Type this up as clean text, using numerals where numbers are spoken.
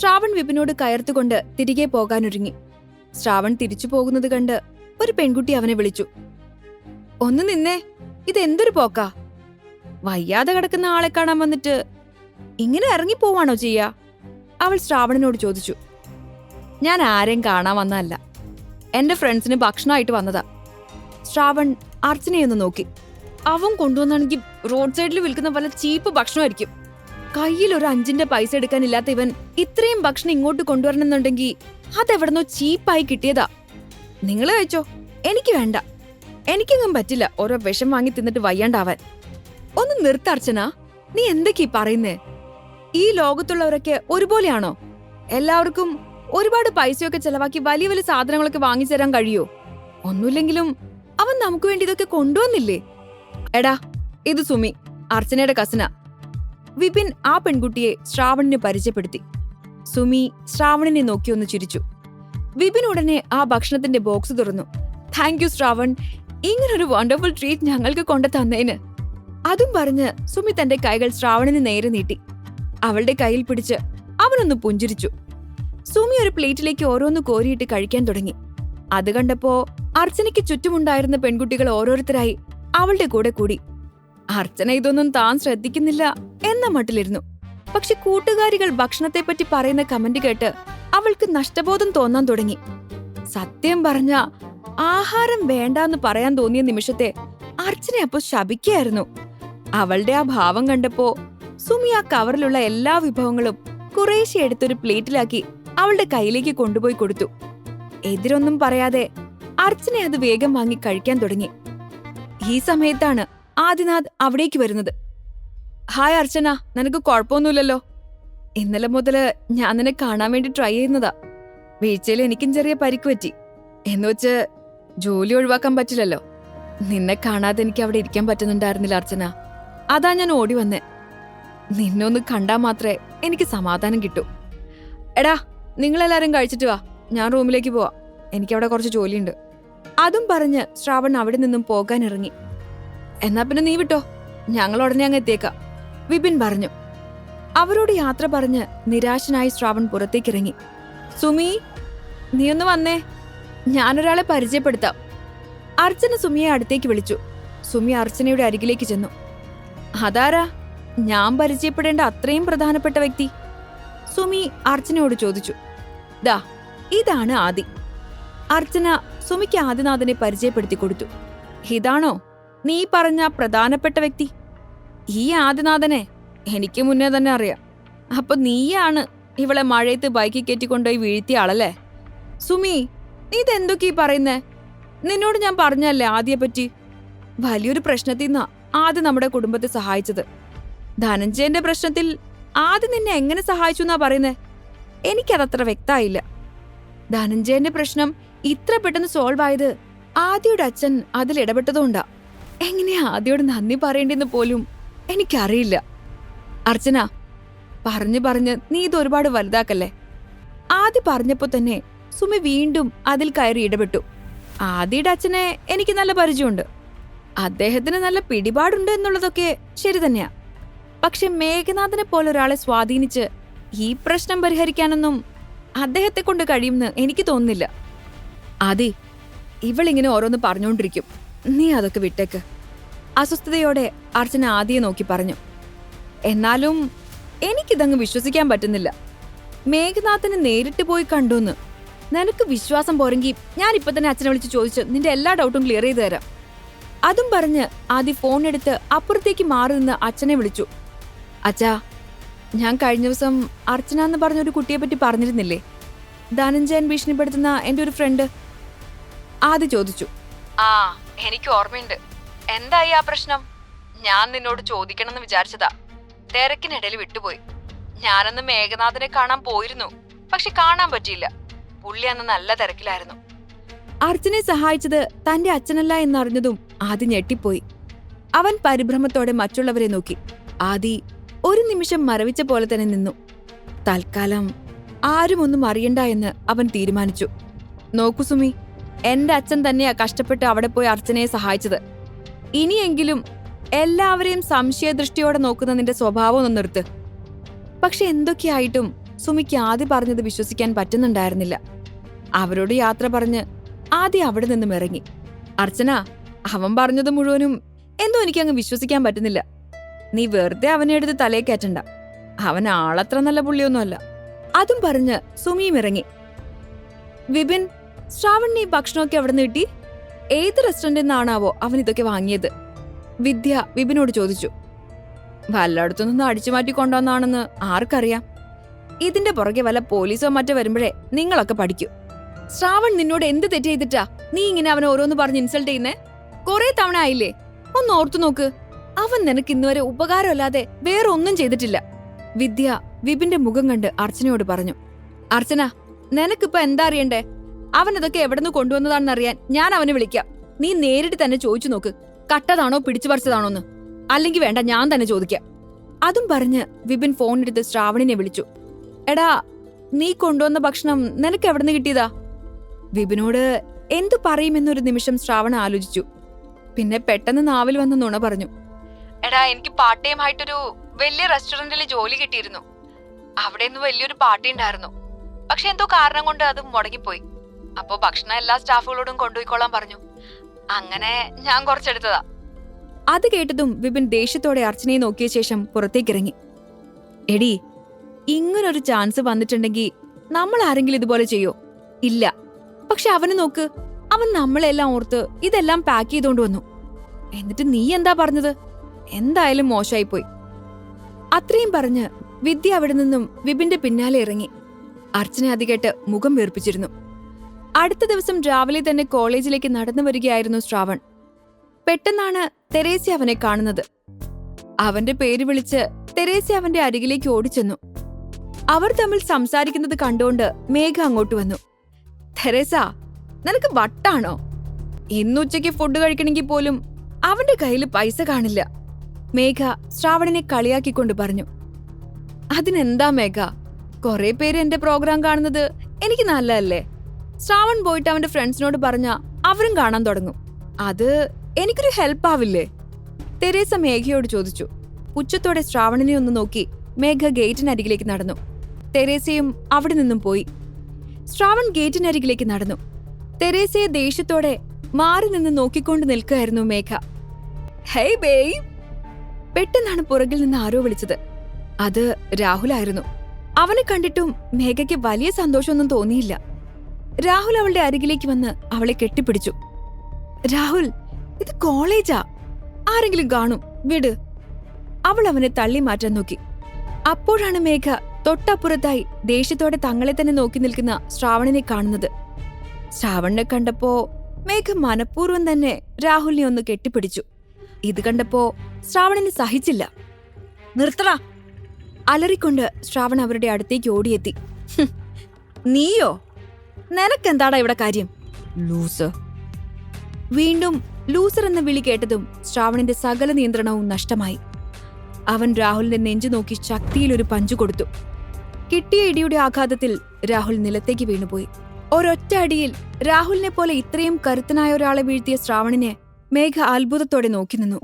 ശ്രാവൺ വിപിനോട് കയർത്തുകൊണ്ട് തിരികെ പോകാനൊരുങ്ങി. ശ്രാവൺ തിരിച്ചു പോകുന്നത് കണ്ട് ഒരു പെൺകുട്ടി അവനെ വിളിച്ചു. ഒന്ന് നിന്നേ, ഇതെന്തൊരു പോക്കാ? വയ്യാതെ കിടക്കുന്ന ആളെ കാണാൻ വന്നിട്ട് ഇങ്ങനെ ഇറങ്ങിപ്പോവാണോ ചെയ്യാ? അവൾ ശ്രാവണനോട് ചോദിച്ചു. ഞാൻ ആരെയും കാണാൻ വന്നതല്ല, എന്റെ ഫ്രണ്ട്സിന് ഭക്ഷണമായിട്ട് വന്നതാ. ശ്രാവൺ അർച്ചനയൊന്ന് നോക്കി. അവൻ കൊണ്ടുവന്നാണെങ്കിൽ റോഡ് സൈഡിൽ വിൽക്കുന്ന പല ചീപ്പ് ഭക്ഷണമായിരിക്കും. കയ്യിൽ ഒരു 5 പൈസ എടുക്കാനില്ലാത്ത ഇവൻ ഇത്രയും ഭക്ഷണം ഇങ്ങോട്ട് കൊണ്ടുവരണമെന്നുണ്ടെങ്കിൽ അതെവിടുന്നോ ചീപ്പായി കിട്ടിയതാ. നിങ്ങൾ കഴിച്ചോ, എനിക്ക് വേണ്ട. എനിക്കെങ്ങും പറ്റില്ല ഓരോ വിഷം വാങ്ങി തിന്നിട്ട് വയ്യാണ്ടാവാൻ. ഒന്ന് നിർത്തർച്ചന, നീ എന്തൊക്കെയാ പറയുന്നേ? ഈ ലോകത്തുള്ളവരൊക്കെ ഒരുപോലെയാണോ? എല്ലാവർക്കും ഒരുപാട് പൈസയൊക്കെ ചെലവാക്കി വലിയ വലിയ സാധനങ്ങളൊക്കെ വാങ്ങിച്ചു തരാൻ കഴിയോ? ഒന്നുമില്ലെങ്കിലും അവൻ നമുക്ക് വേണ്ടി ഇതൊക്കെ കൊണ്ടുവന്നില്ലേ? എടാ, ഇത് സുമി, അർച്ചനയുടെ കസിന. വിപിൻ ആ പെൺകുട്ടിയെ ശ്രാവണിന് പരിചയപ്പെടുത്തി. സുമി ശ്രാവണിനെ നോക്കി ഒന്ന് ചിരിച്ചു. വിപിൻ ഉടനെ ആ ഭക്ഷണത്തിന്റെ ബോക്സ് തുറന്നു. താങ്ക് യു ശ്രാവൺ, ഇങ്ങനൊരു വണ്ടർഫുൾ ട്രീറ്റ് ഞങ്ങൾക്ക് കൊണ്ടു തന്നേന്. അതും പറഞ്ഞ് സുമി തന്റെ കൈകൾ ശ്രാവണിന് നേരെ നീട്ടി. അവളുടെ കയ്യിൽ പിടിച്ച് അവനൊന്ന് പുഞ്ചിരിച്ചു. സുമി ഒരു പ്ലേറ്റിലേക്ക് ഓരോന്ന് കോരിയിട്ട് കഴിക്കാൻ തുടങ്ങി. അത് കണ്ടപ്പോ അർച്ചനയ്ക്ക് ചുറ്റുമുണ്ടായിരുന്ന പെൺകുട്ടികൾ ഓരോരുത്തരായി അവളുടെ കൂടെ കൂടി. അർച്ചന ഇതൊന്നും താൻ ശ്രദ്ധിക്കുന്നില്ല എന്ന മട്ടിലിരുന്നു. പക്ഷെ കൂട്ടുകാരികൾ ഭക്ഷണത്തെപ്പറ്റി പറയുന്ന കമന്റ് കേട്ട് അവൾക്ക് നഷ്ടബോധം തോന്നാൻ തുടങ്ങി. സത്യം പറഞ്ഞ ആഹാരം വേണ്ടാന്ന് പറയാൻ തോന്നിയ നിമിഷത്തെ അർച്ചന അപ്പോ ശപിക്കായിരുന്നു. അവളുടെ ആ ഭാവം കണ്ടപ്പോ സുമി ആ കവറിലുള്ള എല്ലാ വിഭവങ്ങളും കുറേശ്ശെ എടുത്തൊരു പ്ലേറ്റിലാക്കി അവളുടെ കയ്യിലേക്ക് കൊണ്ടുപോയി കൊടുത്തു. എതിരൊന്നും പറയാതെ അർച്ചന അത് വേഗം വാങ്ങി കഴിക്കാൻ തുടങ്ങി. ഈ സമയത്താണ് ആദിനാഥ് അവിടേക്ക് വരുന്നത്. ഹായ് അർച്ചന, നിനക്ക് കുഴപ്പമൊന്നുമില്ലല്ലോ? ഇന്നലെ മുതല് ഞാൻ നിന്നെ കാണാൻ വേണ്ടി ട്രൈ ചെയ്യുന്നതാ. വീഴ്ചയിൽ എനിക്കും ചെറിയ പരിക്ക് പറ്റി. എന്നുവെച്ച് ജോലി ഒഴിവാക്കാൻ പറ്റില്ലല്ലോ. നിന്നെ കാണാതെ എനിക്ക് അവിടെ ഇരിക്കാൻ പറ്റുന്നുണ്ടായിരുന്നില്ല അർച്ചന. അതാ ഞാൻ ഓടി വന്നേ. നിന്നൊന്ന് കണ്ടാ മാത്രമേ എനിക്ക് സമാധാനം കിട്ടൂ. എടാ, നിങ്ങളെല്ലാരും കഴിച്ചിട്ട് വാ, ഞാൻ റൂമിലേക്ക് പോവാ. എനിക്കവിടെ കുറച്ച് ജോലിയുണ്ട്. അതും പറഞ്ഞ് ശ്രാവൺ അവിടെ നിന്നും പോകാനിറങ്ങി. എന്നാ പിന്നെ നീ വിട്ടോ, ഞങ്ങൾ ഉടനെ അങ്ങ് എത്തിയേക്കാം, വിപിൻ പറഞ്ഞു. അവരോട് യാത്ര പറഞ്ഞ് നിരാശനായി ശ്രാവൺ പുറത്തേക്കിറങ്ങി. സുമി, നീ ഒന്ന് വന്നേ, ഞാനൊരാളെ പരിചയപ്പെടുത്താം. അർച്ചന സുമിയെ അടുത്തേക്ക് വിളിച്ചു. സുമി അർച്ചനയുടെ അരികിലേക്ക് ചെന്നു. അതാരാ ഞാൻ പരിചയപ്പെടേണ്ട അത്രയും പ്രധാനപ്പെട്ട വ്യക്തി? സുമി അർച്ചനയോട് ചോദിച്ചു. ദാ, ഇതാണ് ആദി. അർച്ചന സുമിക്ക് ആദിനാഥനെ പരിചയപ്പെടുത്തി കൊടുത്തു. ഇതാണോ നീ പറഞ്ഞ പ്രധാനപ്പെട്ട വ്യക്തി? ഈ ആദിനാഥനെ എനിക്ക് മുന്നേ തന്നെ അറിയാം. അപ്പൊ നീയാണ് ഇവളെ മഴയത്ത് ബൈക്കിൽ കയറ്റിക്കൊണ്ടുപോയി വീഴ്ത്തിയ ആളല്ലേ? സുമി, നീ ഇതെന്തൊക്കെയാ പറയുന്നേ? നിന്നോട് ഞാൻ പറഞ്ഞല്ലേ ആദിയെപ്പറ്റി? വലിയൊരു പ്രശ്നത്തിൽ നിന്നാ ആദ്യം നമ്മുടെ കുടുംബത്തെ സഹായിച്ചത്. ധനഞ്ജയന്റെ പ്രശ്നത്തിൽ ആദ്യം നിന്നെ എങ്ങനെ സഹായിച്ചു എന്നാ പറയുന്നേ? എനിക്കതത്ര വ്യക്തമായില്ല. ധനഞ്ജയന്റെ പ്രശ്നം ഇത്ര പെട്ടെന്ന് സോൾവ് ആയത് ആദിയുടെ അച്ഛൻ അതിൽ ഇടപെട്ടതുകൊണ്ടാ. എങ്ങനെയാ ആദിയോട് നന്ദി പറയേണ്ടെന്ന് പോലും എനിക്കറിയില്ല. അർച്ചന, പറഞ്ഞ് നീ ഇത് ഒരുപാട് വലുതാക്കല്ലേ. ആദി പറഞ്ഞപ്പോ തന്നെ സുമി വീണ്ടും അതിൽ കയറി ഇടപെട്ടു. ആദിയുടെ അച്ഛനെ എനിക്ക് നല്ല പരിചയമുണ്ട്. അദ്ദേഹത്തിന് നല്ല പിടിപാടുണ്ട് എന്നുള്ളതൊക്കെ ശരി തന്നെയാ. പക്ഷെ മേഘനാഥനെ പോലൊരാളെ സ്വാധീനിച്ച് ഈ പ്രശ്നം പരിഹരിക്കാനൊന്നും അദ്ദേഹത്തെ കൊണ്ട് കഴിയുമെന്ന് എനിക്ക് തോന്നുന്നില്ല. ആദി, ഇവളിങ്ങനെ ഓരോന്ന് പറഞ്ഞുകൊണ്ടിരിക്കും, നീ അതൊക്കെ വിട്ടേക്ക്. അസ്വസ്ഥതയോടെ അർച്ചന ആദിയെ നോക്കി പറഞ്ഞു. എന്നാലും എനിക്കിതങ്ങ് വിശ്വസിക്കാൻ പറ്റുന്നില്ല. മേഘനാഥനെ നേരിട്ട് പോയി കണ്ടോന്ന്. നിനക്ക് വിശ്വാസം പോരെങ്കിൽ ഞാൻ ഇപ്പൊ തന്നെ അച്ഛനെ വിളിച്ച് ചോദിച്ച് നിന്റെ എല്ലാ ഡൗട്ടും ക്ലിയർ ചെയ്തു തരാം. അതും പറഞ്ഞ് ആദി ഫോൺ എടുത്ത് അപ്പുറത്തേക്ക് മാറി നിന്ന് അച്ഛനെ വിളിച്ചു. അച്ഛാ, ഞാൻ കഴിഞ്ഞ ദിവസം അർച്ചന എന്ന് പറഞ്ഞൊരു കുട്ടിയെ പറ്റി പറഞ്ഞിരുന്നില്ലേ? ധനഞ്ജയൻ ഭീഷണിപ്പെടുത്തുന്ന എന്റെ ഒരു ഫ്രണ്ട്. ആദി ചോദിച്ചു. ആ, എനിക്ക് ഓർമ്മയുണ്ട്. എന്തായി ആ പ്രശ്നം? ഞാൻ നിന്നോട് ചോദിക്കണമെന്ന് വിചാരിച്ചതാ, തിരക്കിനിടയിൽ വിട്ടുപോയി. ഞാനന്ന് മേഘനാഥനെ കാണാൻ പോയിരുന്നു, പക്ഷെ കാണാൻ പറ്റിയില്ല. പുള്ളി അന്ന് നല്ല തിരക്കിലായിരുന്നു. അർച്ചനെ സഹായിച്ചത് തന്റെ അച്ഛനല്ല എന്നറിഞ്ഞതും ആദി ഞെട്ടിപ്പോയി. അവൻ പരിഭ്രമത്തോടെ മറ്റുള്ളവരെ നോക്കി. ആദി ഒരു നിമിഷം മരവിച്ച പോലെ തന്നെ നിന്നു. തൽക്കാലം ആരും ഒന്നും അറിയണ്ട എന്ന് അവൻ തീരുമാനിച്ചു. നോക്കൂ സുമി, എന്റെ അച്ഛൻ തന്നെയാ കഷ്ടപ്പെട്ട് അവിടെ പോയി അർച്ചനയെ സഹായിച്ചത്. ഇനിയെങ്കിലും എല്ലാവരെയും സംശയദൃഷ്ടിയോടെ നോക്കുന്ന നിന്റെ സ്വഭാവം ഒന്ന് നിർത്ത്. പക്ഷെ എന്തൊക്കെയായിട്ടും സുമിക്ക് ആദ്യം പറഞ്ഞത് വിശ്വസിക്കാൻ പറ്റുന്നുണ്ടായിരുന്നില്ല. അവരോട് യാത്ര പറഞ്ഞ് ആദ്യം അവിടെ നിന്നും ഇറങ്ങി. അർച്ചന, അവൻ പറഞ്ഞത് മുഴുവനും എന്തോ എനിക്കങ്ങ് വിശ്വസിക്കാൻ പറ്റുന്നില്ല. നീ വെറുതെ അവനെ എടുത്ത് തലയെ കയറ്റണ്ട. അവൻ ആളത്ര നല്ല പുള്ളിയൊന്നുമല്ല. അതും പറഞ്ഞ് സുമിയും ഇറങ്ങി. വിപിൻ, ശ്രാവണിന് ഈ ഭക്ഷണമൊക്കെ അവിടെ നിന്ന് കിട്ടി? ഏത് റെസ്റ്റോറന്റിൽ നിന്നാണാവോ അവൻ ഇതൊക്കെ വാങ്ങിയത്? വിദ്യ വിപിനോട് ചോദിച്ചു. വല്ലയിടത്തുനിന്ന് അടിച്ചു മാറ്റി കൊണ്ടുവന്നാണെന്ന് ആർക്കറിയാം. ഇതിന്റെ പുറകെ വല്ല പോലീസോ മറ്റോ വരുമ്പോഴേ നിങ്ങളൊക്കെ പഠിക്കൂ. ശ്രാവൺ നിന്നോട് എന്ത് തെറ്റ് ചെയ്തിട്ടാ നീ ഇങ്ങനെ അവനെ ഓരോന്ന് പറഞ്ഞ് ഇൻസൾട്ട് ചെയ്യുന്നേ? കുറെ തവണ ആയില്ലേ? ഒന്ന് ഓർത്തു നോക്ക്. അവൻ നിനക്ക് ഇന്നുവരെ ഉപകാരമല്ലാതെ വേറെ ഒന്നും ചെയ്തിട്ടില്ല. വിദ്യ വിപിന്റെ മുഖം കണ്ട് അർച്ചനയോട് പറഞ്ഞു. അർച്ചന, നിനക്കിപ്പോ എന്താ അറിയണ്ടേ? അവൻ ഇതൊക്കെ എവിടെന്ന് കൊണ്ടുവന്നതാണെന്നറിയാൻ ഞാൻ അവനെ വിളിക്കാം. നീ നേരിട്ട് തന്നെ ചോദിച്ചു നോക്ക്, കട്ടതാണോ പിടിച്ചു പറിച്ചതാണോന്ന്. അല്ലെങ്കിൽ വേണ്ട, ഞാൻ തന്നെ ചോദിക്കാം. അതും പറഞ്ഞ് വിപിൻ ഫോണെടുത്ത് ശ്രാവണിനെ വിളിച്ചു. എടാ, നീ കൊണ്ടുവന്ന ഭക്ഷണം നിനക്ക് എവിടെന്ന് കിട്ടിയതാ? വിപിനോട് എന്തു പറയുമെന്നൊരു നിമിഷം ശ്രാവണ ആലോചിച്ചു. പിന്നെ പെട്ടെന്ന് നാവിൽ വന്ന നുണ പറഞ്ഞു. എടാ, എനിക്ക് പാർട്ട് ടൈം ആയിട്ടൊരു വലിയ റെസ്റ്റോറന്റിൽ ജോലി കിട്ടിയിരുന്നു. അവിടെ നിന്ന് വലിയൊരു പാർട്ടി ഉണ്ടായിരുന്നു. പക്ഷെ എന്തോ കാരണം കൊണ്ട് അത് മുടങ്ങിപ്പോയി. അപ്പോ ഭക്ഷണം എല്ലാ സ്റ്റാഫുകളോടും കൊണ്ടുപോയിക്കോളാൻ പറഞ്ഞു. അങ്ങനെ ഞാൻ കുറച്ചെടുത്തതാ. അത് കേട്ടതും വിപിൻ ദേഷ്യത്തോടെ അർച്ചനയെ നോക്കിയ ശേഷം പുറത്തേക്കിറങ്ങി. എടി, ഇങ്ങനൊരു ചാൻസ് വന്നിട്ടുണ്ടെങ്കിൽ നമ്മൾ ആരെങ്കിലും ഇതുപോലെ ചെയ്യോ? ഇല്ല. പക്ഷെ അവന് നോക്ക്, അവൻ നമ്മളെല്ലാം ഓർത്ത് ഇതെല്ലാം പാക്ക് ചെയ്തോണ്ട് വന്നു. എന്നിട്ട് നീ എന്താ പറഞ്ഞത്? എന്തായാലും മോശമായിപ്പോയി. അത്രയും പറഞ്ഞ് വിദ്യ അവിടെ നിന്നും വിപിന്റെ പിന്നാലെ ഇറങ്ങി. അർച്ചന അത് കേട്ട് മുഖം വീർപ്പിച്ചിരുന്നു. അടുത്ത ദിവസം രാവിലെ തന്നെ കോളേജിലേക്ക് നടന്നു വരികയായിരുന്നു ശ്രാവൺ. പെട്ടെന്നാണ് തെരേസ അവനെ കാണുന്നത്. അവന്റെ പേര് വിളിച്ച് തെരേസ അവന്റെ അരികിലേക്ക് ഓടിച്ചെന്നു. അവർ തമ്മിൽ സംസാരിക്കുന്നത് കണ്ടുകൊണ്ട് മേഘ അങ്ങോട്ട് വന്നു. തെരേസ, നിനക്ക് വട്ടാണോ? ഇന്നുച്ചയ്ക്ക് ഫുഡ് കഴിക്കണമെങ്കിൽ പോലും അവന്റെ കയ്യിൽ പൈസ കാണില്ല. മേഘ ശ്രാവണിനെ കളിയാക്കിക്കൊണ്ട് പറഞ്ഞു. അതിനെന്താ മേഘ, കുറെ പേര് എന്റെ പ്രോഗ്രാം കാണുന്നത് എനിക്ക് നല്ലതല്ലേ? ശ്രാവൺ പോയിട്ട് അവന്റെ ഫ്രണ്ട്സിനോട് പറഞ്ഞ അവരും കാണാൻ തുടങ്ങും. അത് എനിക്കൊരു ഹെൽപ്പ് ആവില്ലേ? തെരേസ മേഘയോട് ചോദിച്ചു. പുച്ഛത്തോടെ ശ്രാവണിനെ ഒന്ന് നോക്കി മേഘ ഗേറ്റിനരികിലേക്ക് നടന്നു. തെരേസയും അവിടെ നിന്നും പോയി. ശ്രാവൺ ഗേറ്റിനരികിലേക്ക് നടന്നു. തെരേസയെ ദേഷ്യത്തോടെ മാറി നിന്ന് നോക്കിക്കൊണ്ട് നിൽക്കുകയായിരുന്നു മേഘ. ഹേയ് ബേയ്! പെട്ടെന്നാണ് പുറകിൽ നിന്ന് ആരോ വിളിച്ചത്. അത് രാഹുലായിരുന്നു. അവനെ കണ്ടിട്ടും മേഘയ്ക്ക് വലിയ സന്തോഷമൊന്നും തോന്നിയില്ല. രാഹുൽ അവളുടെ അരികിലേക്ക് വന്ന് അവളെ കെട്ടിപ്പിടിച്ചു. രാഹുൽ, ഇത് കോളേജാ, ആരെങ്കിലും കാണും, വിട്. അവൾ അവനെ തള്ളി മാറ്റാൻ നോക്കി. അപ്പോഴാണ് മേഘ തൊട്ടപ്പുറത്തായി ദേഷ്യത്തോടെ തങ്ങളെ തന്നെ നോക്കി നിൽക്കുന്ന ശ്രാവണിനെ കാണുന്നത്. ശ്രാവണിനെ കണ്ടപ്പോ മേഘ മനഃപൂർവ്വം തന്നെ രാഹുലിനെ ഒന്ന് കെട്ടിപ്പിടിച്ചു. ഇത് കണ്ടപ്പോ ശ്രാവണിന് സഹിച്ചില്ല. നിർത്തടാ! അലറിക്കൊണ്ട് ശ്രാവൺ അവരുടെ അടുത്തേക്ക് ഓടിയെത്തി. നീയോ? നിനക്കെന്താടാ ഇവിടെ കാര്യം? ലൂസർ! വീണ്ടും ലൂസർ എന്ന വിളി കേട്ടതും ശ്രാവണിന്റെ സകല നിയന്ത്രണവും നഷ്ടമായി. അവൻ രാഹുലിന്റെ നെഞ്ചു നോക്കി ശക്തിയിലൊരു പഞ്ചു കൊടുത്തു. കിട്ടിയ ഇടിയുടെ ആഘാതത്തിൽ രാഹുൽ നിലത്തേക്ക് വീണുപോയി. ഒരൊറ്റ അടിയിൽ രാഹുലിനെ പോലെ ഇത്രയും കരുത്തനായ ഒരാളെ വീഴ്ത്തിയ ശ്രാവണിനെ മേഘ അത്ഭുതത്തോടെ നോക്കി നിന്നു.